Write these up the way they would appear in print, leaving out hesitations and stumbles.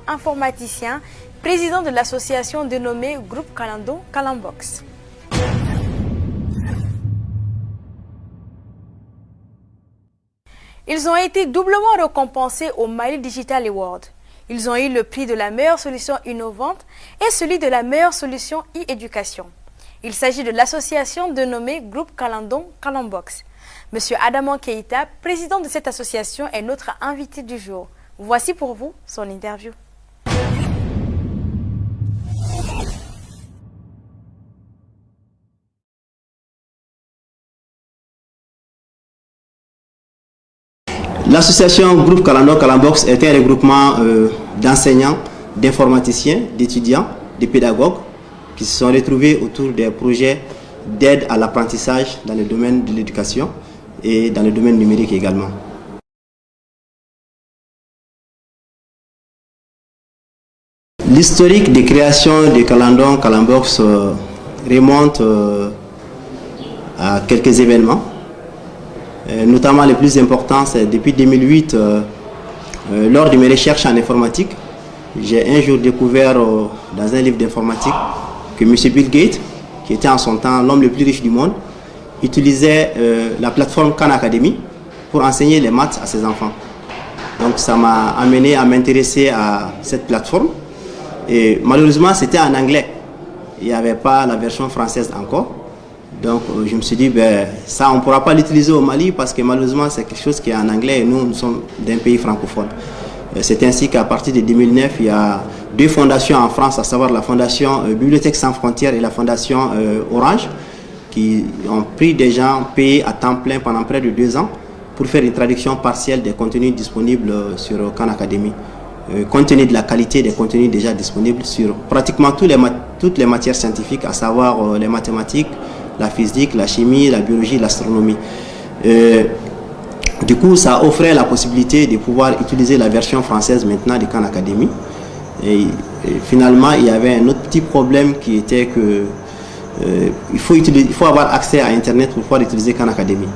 Informaticien, président de l'association dénommée Groupe Kalandon Kalambox. Ils ont été doublement récompensés au Mali Digital Award. Ils ont eu le prix de la meilleure solution innovante et celui de la meilleure solution e-éducation. Il s'agit de l'association dénommée Groupe Kalandon Kalambox. Monsieur Adamon Keïta, président de cette association, est notre invité du jour. Voici pour vous son interview. L'association Groupe Kalandon Kalambox est un regroupement d'enseignants, d'informaticiens, d'étudiants, de pédagogues qui se sont retrouvés autour des projets d'aide à l'apprentissage dans le domaine de l'éducation et dans le domaine numérique également. L'historique de création de Kalandon Kalambox remonte à quelques événements. Notamment les plus importants, c'est depuis 2008, lors de mes recherches en informatique, j'ai un jour découvert dans un livre d'informatique que M. Bill Gates, qui était en son temps l'homme le plus riche du monde, utilisait la plateforme Khan Academy pour enseigner les maths à ses enfants. Donc ça m'a amené à m'intéresser à cette plateforme. Et malheureusement, c'était en anglais. Il n'y avait pas la version française encore. Donc je me suis dit, ça on ne pourra pas l'utiliser au Mali parce que malheureusement c'est quelque chose qui est en anglais et nous sommes d'un pays francophone. C'est ainsi qu'à partir de 2009, il y a deux fondations en France, à savoir la fondation Bibliothèque Sans Frontières et la fondation Orange, qui ont pris des gens payés à temps plein pendant près de 2 ans pour faire une traduction partielle des contenus disponibles sur Khan Academy. Compte tenu de la qualité des contenus déjà disponibles sur pratiquement toutes les matières scientifiques, à savoir les mathématiques, la physique, la chimie, la biologie, l'astronomie. Du coup, ça offrait la possibilité de pouvoir utiliser la version française maintenant de Khan Academy. Et finalement, il y avait un autre petit problème qui était que il faut avoir accès à Internet pour pouvoir utiliser Khan Academy.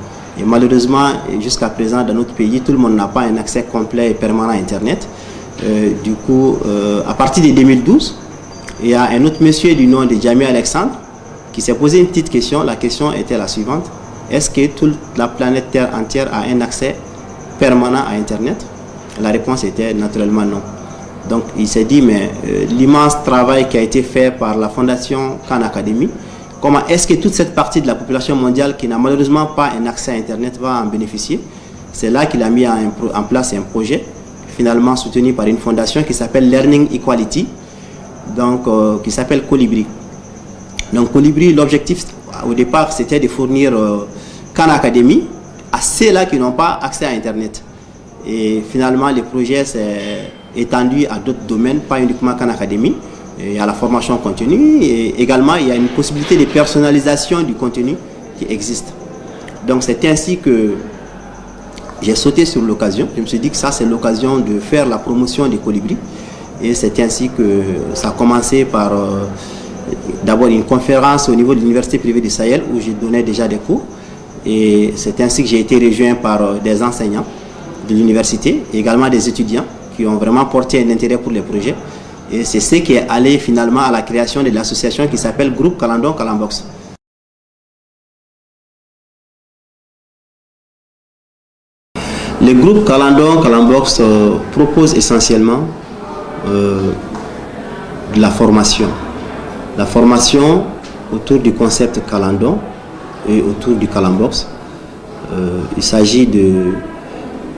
Et malheureusement, jusqu'à présent, dans notre pays, tout le monde n'a pas un accès complet et permanent à Internet. Du coup, à partir de 2012, il y a un autre monsieur du nom de Jamie Alexandre qui s'est posé une petite question. La question était la suivante: est-ce que toute la planète Terre entière a un accès permanent à Internet? La réponse était naturellement non. Donc il s'est dit, mais l'immense travail qui a été fait par la fondation Khan Academy, comment est-ce que toute cette partie de la population mondiale qui n'a malheureusement pas un accès à Internet va en bénéficier? C'est là qu'il a mis en place un projet, finalement soutenu par une fondation qui s'appelle Learning Equality, donc qui s'appelle Colibri. Donc Colibri, l'objectif au départ, c'était de fournir Khan Academy à ceux-là qui n'ont pas accès à Internet. Et finalement, le projet s'est étendu à d'autres domaines, pas uniquement Khan Academy. Il y a la formation continue et également il y a une possibilité de personnalisation du contenu qui existe. Donc c'est ainsi que j'ai sauté sur l'occasion. Je me suis dit que ça c'est l'occasion de faire la promotion des Colibri. Et c'est ainsi que ça a commencé par d'abord une conférence au niveau de l'université privée du Sahel où je donnais déjà des cours. Et c'est ainsi que j'ai été rejoint par des enseignants de l'université, également des étudiants qui ont vraiment porté un intérêt pour les projets. Et c'est ce qui est allé finalement à la création de l'association qui s'appelle Groupe Kalandon Kalambox. Le groupe Kalandon Kalambox propose essentiellement de la formation. La formation autour du concept Kalandon et autour du Kalambox. Il s'agit de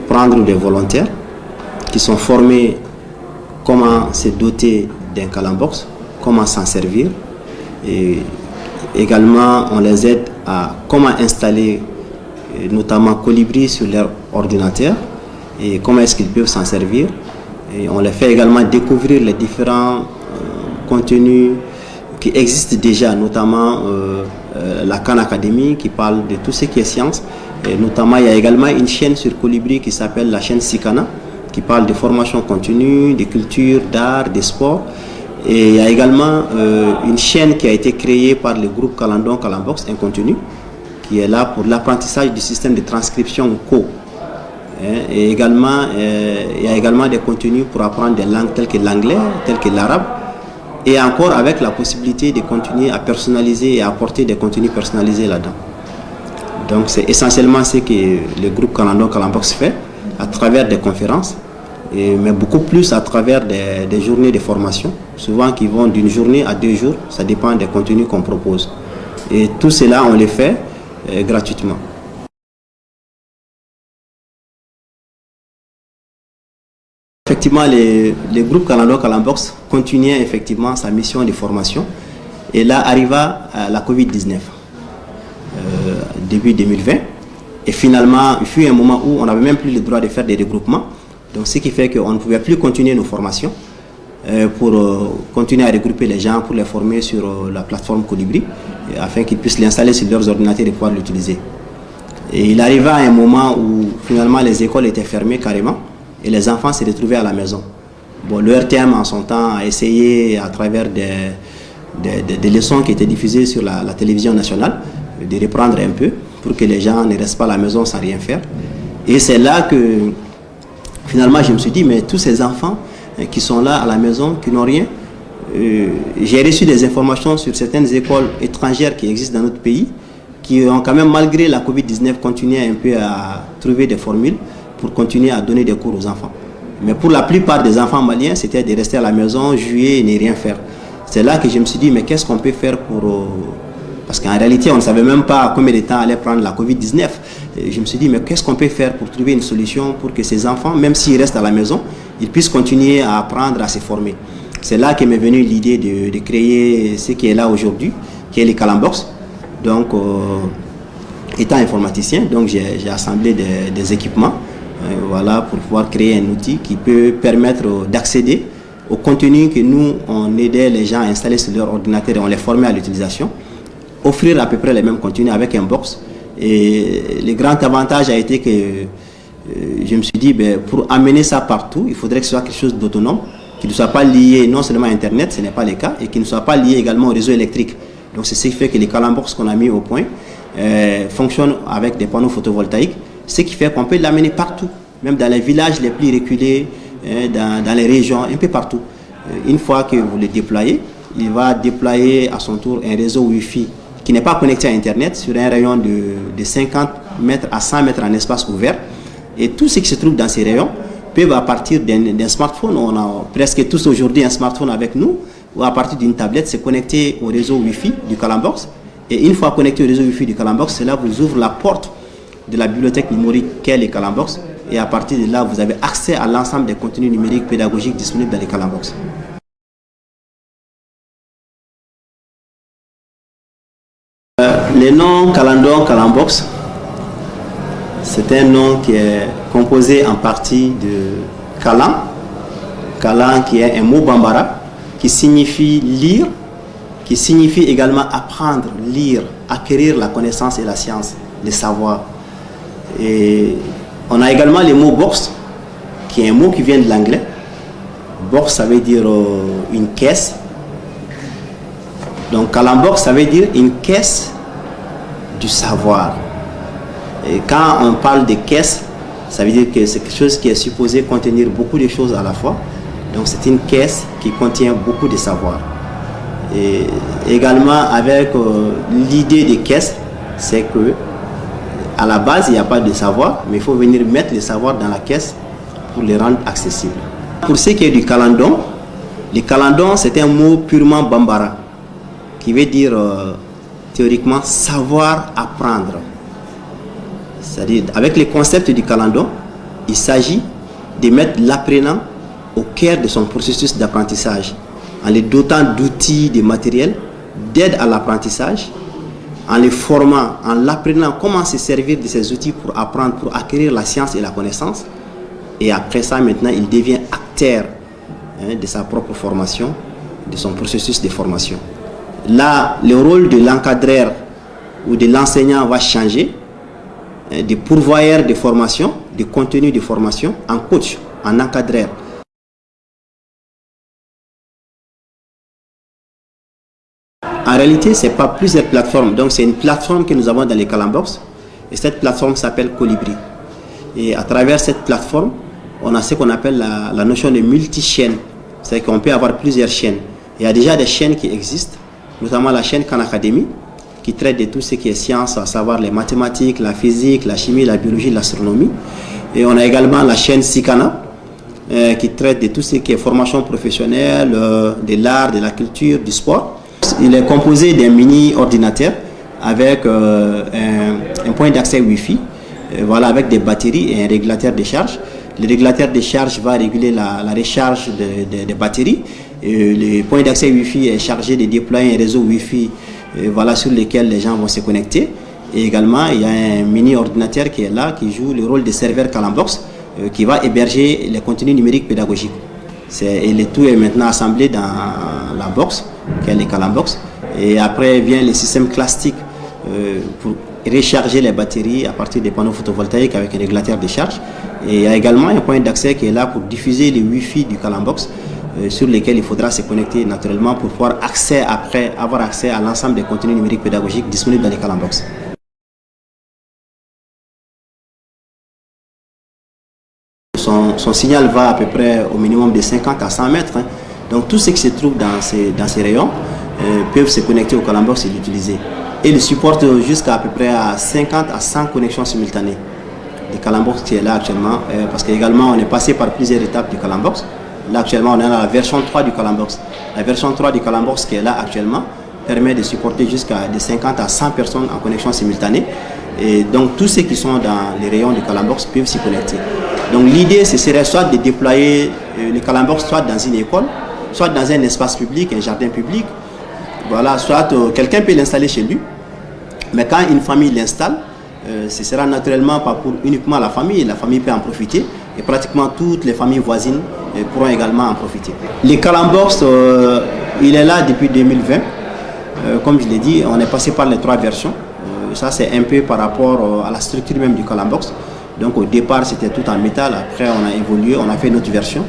prendre des volontaires qui sont formés comment se doter d'un Kalambox, comment s'en servir. Et également, on les aide à comment installer notamment Colibri sur leur ordinateur et comment est-ce qu'ils peuvent s'en servir. Et on les fait également découvrir les différents contenus qui existent déjà, notamment la Khan Academy qui parle de tout ce qui est science. Et notamment, il y a également une chaîne sur Colibri qui s'appelle la chaîne Sikana, qui parle de formation continue, de culture, d'art, de sport. Et il y a également une chaîne qui a été créée par le groupe Kalandon Kalambox, un contenu, qui est là pour l'apprentissage du système de transcription CO. Et également, il y a également des contenus pour apprendre des langues telles que l'anglais, telles que l'arabe. Et encore avec la possibilité de continuer à personnaliser et à apporter des contenus personnalisés là-dedans. Donc c'est essentiellement ce que le groupe Kalando Kalambox fait à travers des conférences, mais beaucoup plus à travers des journées de formation, souvent qui vont d'une journée à 2 jours, ça dépend des contenus qu'on propose. Et tout cela, on les fait gratuitement. Effectivement, le groupe Kalando Kalambox continuait effectivement sa mission de formation. Et là arriva la Covid-19, début 2020. Et finalement, il fut un moment où on n'avait même plus le droit de faire des regroupements. Donc ce qui fait qu'on ne pouvait plus continuer nos formations pour continuer à regrouper les gens, pour les former sur la plateforme Colibri, afin qu'ils puissent l'installer sur leurs ordinateurs et pouvoir l'utiliser. Et il arriva un moment où finalement les écoles étaient fermées carrément. Et les enfants se retrouvaient à la maison. Bon, le RTM en son temps a essayé à travers des leçons qui étaient diffusées sur la télévision nationale de reprendre un peu pour que les gens ne restent pas à la maison sans rien faire. Et c'est là que finalement je me suis dit, mais tous ces enfants qui sont là à la maison, qui n'ont rien, j'ai reçu des informations sur certaines écoles étrangères qui existent dans notre pays, qui ont quand même, malgré la Covid-19, continué un peu à trouver des formules pour continuer à donner des cours aux enfants. Mais pour la plupart des enfants maliens, c'était de rester à la maison, jouer et ne rien faire. C'est là que je me suis dit, mais qu'est-ce qu'on peut faire pour... Parce qu'en réalité, on ne savait même pas combien de temps allait prendre la Covid-19. Je me suis dit, mais qu'est-ce qu'on peut faire pour trouver une solution pour que ces enfants, même s'ils restent à la maison, ils puissent continuer à apprendre, à se former. C'est là qu'est m'est venue l'idée de créer ce qui est là aujourd'hui, qui est les Kalambox. Donc, étant informaticien, donc j'ai assemblé des équipements. Voilà, pour pouvoir créer un outil qui peut permettre d'accéder au contenu que nous, on aidait les gens à installer sur leur ordinateur et on les formait à l'utilisation. Offrir à peu près les mêmes contenus avec un box. Et le grand avantage a été que je me suis dit, pour amener ça partout, il faudrait que ce soit quelque chose d'autonome, qui ne soit pas lié non seulement à Internet, ce n'est pas le cas, et qui ne soit pas lié également au réseau électrique. Donc c'est ce qui fait que les Kalambox qu'on a mis au point fonctionnent avec des panneaux photovoltaïques, ce qui fait qu'on peut l'amener partout, même dans les villages les plus reculés, dans les régions, un peu partout. Une fois que vous le déployez, il va déployer à son tour un réseau Wi-Fi qui n'est pas connecté à Internet sur un rayon de 50 mètres à 100 mètres en espace ouvert. Et tout ce qui se trouve dans ces rayons peuvent à partir d'un smartphone, on a presque tous aujourd'hui un smartphone avec nous, ou à partir d'une tablette, se connecter au réseau Wi-Fi du Kalambox. Et une fois connecté au réseau Wi-Fi du Kalambox, cela vous ouvre la porte de la bibliothèque numérique qu'est les Kalambox. Et à partir de là, vous avez accès à l'ensemble des contenus numériques pédagogiques disponibles dans les Kalambox. Le nom Kalando Kalambox, c'est un nom qui est composé en partie de Kalan. Kalan qui est un mot bambara qui signifie lire, qui signifie également apprendre, lire, acquérir la connaissance et la science, le savoir. Et on a également le mot box, qui est un mot qui vient de l'anglais. Box, ça veut dire une caisse. Donc Kalambox, ça veut dire une caisse du savoir. Et quand on parle de caisse, ça veut dire que c'est quelque chose qui est supposé contenir beaucoup de choses à la fois. Donc c'est une caisse qui contient beaucoup de savoir. Et également avec l'idée de caisse, c'est que à la base il n'y a pas de savoir, mais il faut venir mettre le savoir dans la caisse pour le rendre accessible. Pour ce qui est du kalandon, le kalandon c'est un mot purement bambara qui veut dire théoriquement savoir apprendre. C'est-à-dire avec le concept du kalandon, il s'agit de mettre l'apprenant au cœur de son processus d'apprentissage en le dotant d'outils, de matériel, d'aide à l'apprentissage, en le formant, en l'apprenant comment se servir de ces outils pour apprendre, pour acquérir la science et la connaissance. Et après ça, maintenant, il devient acteur de sa propre formation, de son processus de formation. Là, le rôle de l'encadreur ou de l'enseignant va changer, de pourvoyeur de formation, de contenu de formation, en coach, en encadreur. En réalité, ce n'est pas plusieurs plateformes. Donc, c'est une plateforme que nous avons dans les Kalambox. Et cette plateforme s'appelle Colibri. Et à travers cette plateforme, on a ce qu'on appelle la notion de multi-chaîne. C'est qu'on peut avoir plusieurs chaînes. Il y a déjà des chaînes qui existent, notamment la chaîne Khan Academy, qui traite de tout ce qui est science, à savoir les mathématiques, la physique, la chimie, la biologie, l'astronomie. Et on a également la chaîne Sikana, qui traite de tout ce qui est formation professionnelle, de l'art, de la culture, du sport. Il est composé d'un mini-ordinateur avec un point d'accès Wi-Fi, voilà, avec des batteries et un régulateur de charge. Le régulateur de charge va réguler la recharge des batteries. Et le point d'accès Wi-Fi est chargé de déployer un réseau Wi-Fi voilà, sur lequel les gens vont se connecter. Et également, il y a un mini-ordinateur qui est là, qui joue le rôle de serveur Calambox, qui va héberger les contenus numériques pédagogiques. Et le tout est maintenant assemblé dans la box, qui est le Calambox. Et après vient le système classique pour recharger les batteries à partir des panneaux photovoltaïques avec un régulateur de charge. Et il y a également un point d'accès qui est là pour diffuser le Wi-Fi du Calambox, sur lesquels il faudra se connecter naturellement pour pouvoir avoir accès à l'ensemble des contenus numériques pédagogiques disponibles dans les Calambox. Son signal va à peu près au minimum de 50 à 100 mètres. Hein. Donc tous ceux qui se trouvent dans ces rayons peuvent se connecter au Calambox et l'utiliser. Et il supporte jusqu'à peu près à 50 à 100 connexions simultanées. Le Calambox qui est là actuellement, parce qu'également on est passé par plusieurs étapes du Calambox. Là actuellement on est dans la version 3 du Calambox. La version 3 du Calambox qui est là actuellement permet de supporter jusqu'à de 50 à 100 personnes en connexion simultanée. Et donc tous ceux qui sont dans les rayons du Calambox peuvent s'y connecter. Donc l'idée ce serait soit de déployer le Calambox soit dans une école, soit dans un espace public, un jardin public. Voilà, soit quelqu'un peut l'installer chez lui. Mais quand une famille l'installe, ce sera naturellement pas pour uniquement la famille peut en profiter et pratiquement toutes les familles voisines pourront également en profiter. Le Calambox, il est là depuis 2020. Comme je l'ai dit, on est passé par les 3 versions. Ça c'est un peu par rapport à la structure même du Calambox. Donc au départ c'était tout en métal, après on a évolué, on a fait une autre version.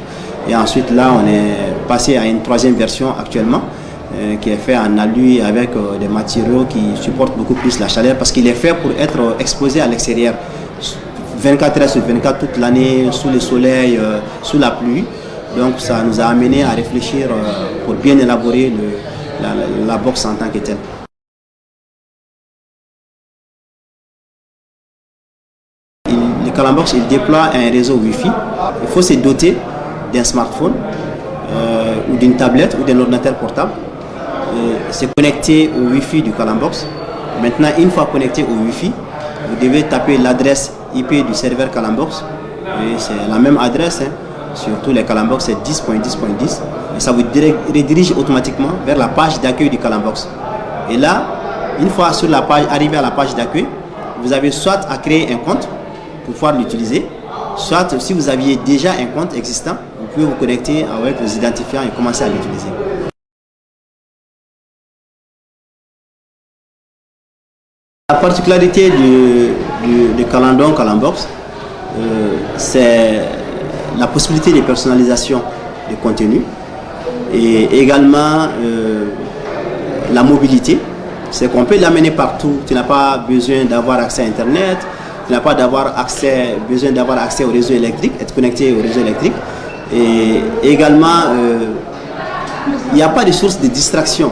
Et ensuite là on est passé à une 3e version actuellement. Qui est fait en alu avec des matériaux qui supportent beaucoup plus la chaleur parce qu'il est fait pour être exposé à l'extérieur 24 heures sur 24 toute l'année, sous le soleil, sous la pluie. Donc ça nous a amené à réfléchir pour bien élaborer la box en tant que telle. Le Calambox il déploie un réseau Wi-Fi. Il faut se doter d'un smartphone ou d'une tablette ou d'un ordinateur portable. Se connecter au Wi-Fi du Calambox. Maintenant, une fois connecté au Wi-Fi, vous devez taper l'adresse IP du serveur Calambox. C'est la même adresse, hein. Sur tous les Calambox, c'est 10.10.10. Et ça vous redirige automatiquement vers la page d'accueil du Calambox. Et là, une fois sur la page, arrivé à la page d'accueil, vous avez soit à créer un compte pour pouvoir l'utiliser, soit si vous aviez déjà un compte existant, vous pouvez vous connecter avec vos identifiants et commencer à l'utiliser. La particularité du Calambox, c'est la possibilité de personnalisation de contenu et également la mobilité. C'est qu'on peut l'amener partout. Tu n'as pas besoin d'avoir accès à Internet, tu n'as pas besoin d'avoir accès au réseau électrique, être connecté au réseau électrique. Et également, il n'y a pas de source de distraction.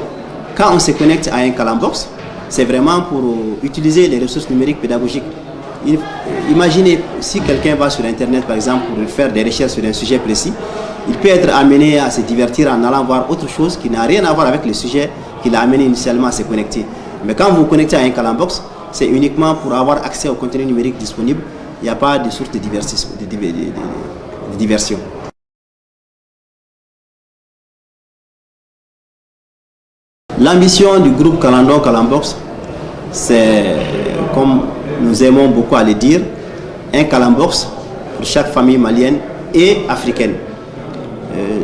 Quand on se connecte à un Calambox, c'est vraiment pour utiliser les ressources numériques pédagogiques. Imaginez si quelqu'un va sur Internet par exemple pour faire des recherches sur un sujet précis, il peut être amené à se divertir en allant voir autre chose qui n'a rien à voir avec le sujet qui l'a amené initialement à se connecter. Mais quand vous vous connectez à un Calambox, c'est uniquement pour avoir accès au contenu numérique disponible. Il n'y a pas de source de diversion. L'ambition du groupe Calambox, c'est, comme nous aimons beaucoup à le dire, un Calambox pour chaque famille malienne et africaine.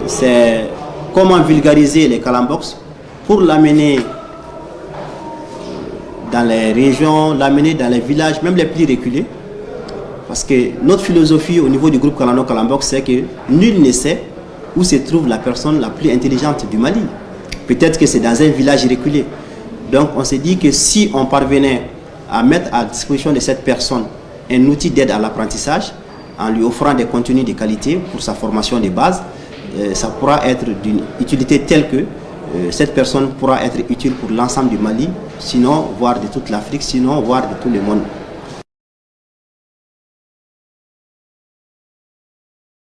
C'est comment vulgariser les Calambox pour l'amener dans les régions, l'amener dans les villages, même les plus reculés. Parce que notre philosophie au niveau du groupe Calambox, c'est que nul ne sait où se trouve la personne la plus intelligente du Mali. Peut-être que c'est dans un village reculé. Donc on s'est dit que si on parvenait à mettre à disposition de cette personne un outil d'aide à l'apprentissage en lui offrant des contenus de qualité pour sa formation de base. Ça pourra être d'une utilité telle que cette personne pourra être utile pour l'ensemble du Mali, sinon voire de toute l'Afrique, sinon voire de tout le monde.